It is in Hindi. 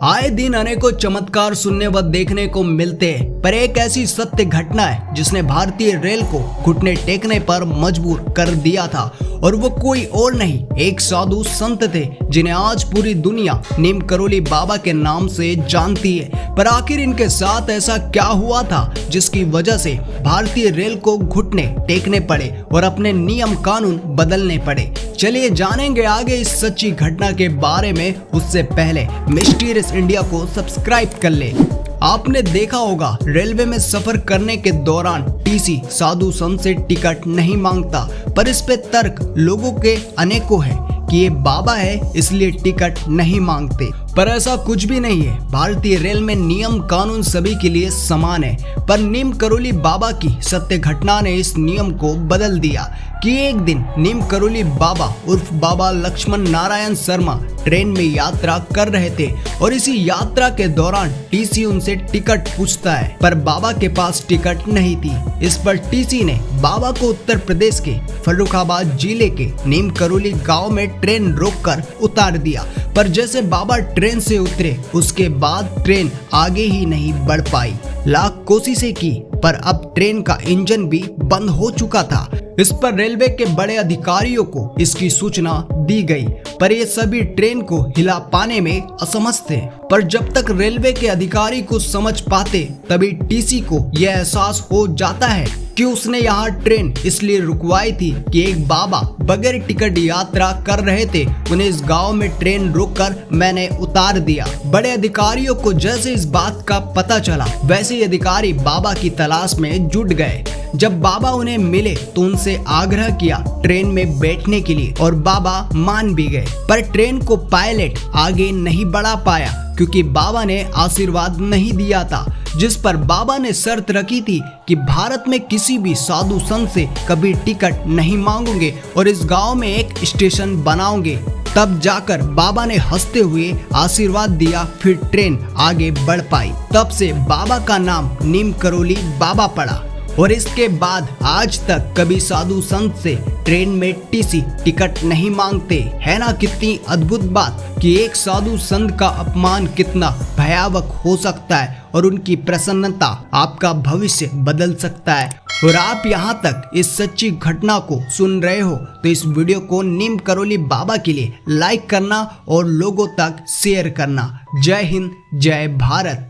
आए दिन अनेकों चमत्कार सुनने व देखने को मिलते हैं, पर एक ऐसी सत्य घटना है जिसने भारतीय रेल को घुटने टेकने पर मजबूर कर दिया था। और वो कोई और नहीं, एक साधु संत थे जिन्हें आज पूरी दुनिया नीम करोली बाबा के नाम से जानती है। पर आखिर इनके साथ ऐसा क्या हुआ था जिसकी वजह से भारतीय रेल को घुटने टेकने पड़े और अपने नियम कानून बदलने पड़े। चलिए जानेंगे आगे इस सच्ची घटना के बारे में। उससे पहले मिस्टीरियस इंडिया को सब्सक्राइब कर ले। आपने देखा होगा रेलवे में सफर करने के दौरान टीसी साधु संत से टिकट नहीं मांगता, पर इस पे तर्क लोगों के अनेकों हैं कि ये बाबा है इसलिए टिकट नहीं मांगते। पर ऐसा कुछ भी नहीं है। भारतीय रेल में नियम कानून सभी के लिए समान है, पर नीम करोली बाबा की सत्य घटना ने इस नियम को बदल दिया कि एक दिन नीम करोली बाबा उर्फ बाबा लक्ष्मण नारायण शर्मा ट्रेन में यात्रा कर रहे थे और इसी यात्रा के दौरान टीसी उनसे टिकट पूछता है, पर बाबा के पास टिकट नहीं थी। इस पर टीसी ने बाबा को उत्तर प्रदेश के फर्रुखाबाद जिले के नीम करोली गांव में ट्रेन रोककर उतार दिया। पर जैसे बाबा ट्रेन से उतरे उसके बाद ट्रेन आगे ही नहीं बढ़ पाई। लाख कोशिशें की पर अब ट्रेन का इंजन भी बंद हो चुका था। इस पर रेलवे के बड़े अधिकारियों को इसकी सूचना दी गई, पर ये सभी ट्रेन को हिला पाने में असमर्थ थे। पर जब तक रेलवे के अधिकारी को समझ पाते तभी टीसी को यह एहसास हो जाता है कि उसने यहाँ ट्रेन इसलिए रुकवाई थी कि एक बाबा बगैर टिकट यात्रा कर रहे थे, उन्हें इस गांव में ट्रेन रोककर मैंने उतार दिया। बड़े अधिकारियों को जैसे इस बात का पता चला वैसे ही अधिकारी बाबा की तलाश में जुट गए। जब बाबा उन्हें मिले तो उनसे आग्रह किया ट्रेन में बैठने के लिए और बाबा मान भी गए। पर ट्रेन को पायलट आगे नहीं बढ़ा पाया क्योंकि बाबा ने आशीर्वाद नहीं दिया था, जिस पर बाबा ने शर्त रखी थी कि भारत में किसी भी साधु संत से कभी टिकट नहीं मांगोगे और इस गांव में एक स्टेशन बनाओगे। तब जाकर बाबा ने हंसते हुए आशीर्वाद दिया, फिर ट्रेन आगे बढ़ पाई। तब से बाबा का नाम नीम करोली बाबा पड़ा और इसके बाद आज तक कभी साधु संत से ट्रेन में टीसी टिकट नहीं मांगते। है ना कितनी अद्भुत बात कि एक साधु संत का अपमान कितना भयावह हो सकता है और उनकी प्रसन्नता आपका भविष्य बदल सकता है। और आप यहाँ तक इस सच्ची घटना को सुन रहे हो तो इस वीडियो को नीम करोली बाबा के लिए लाइक करना और लोगों तक शेयर करना। जय हिंद, जय भारत।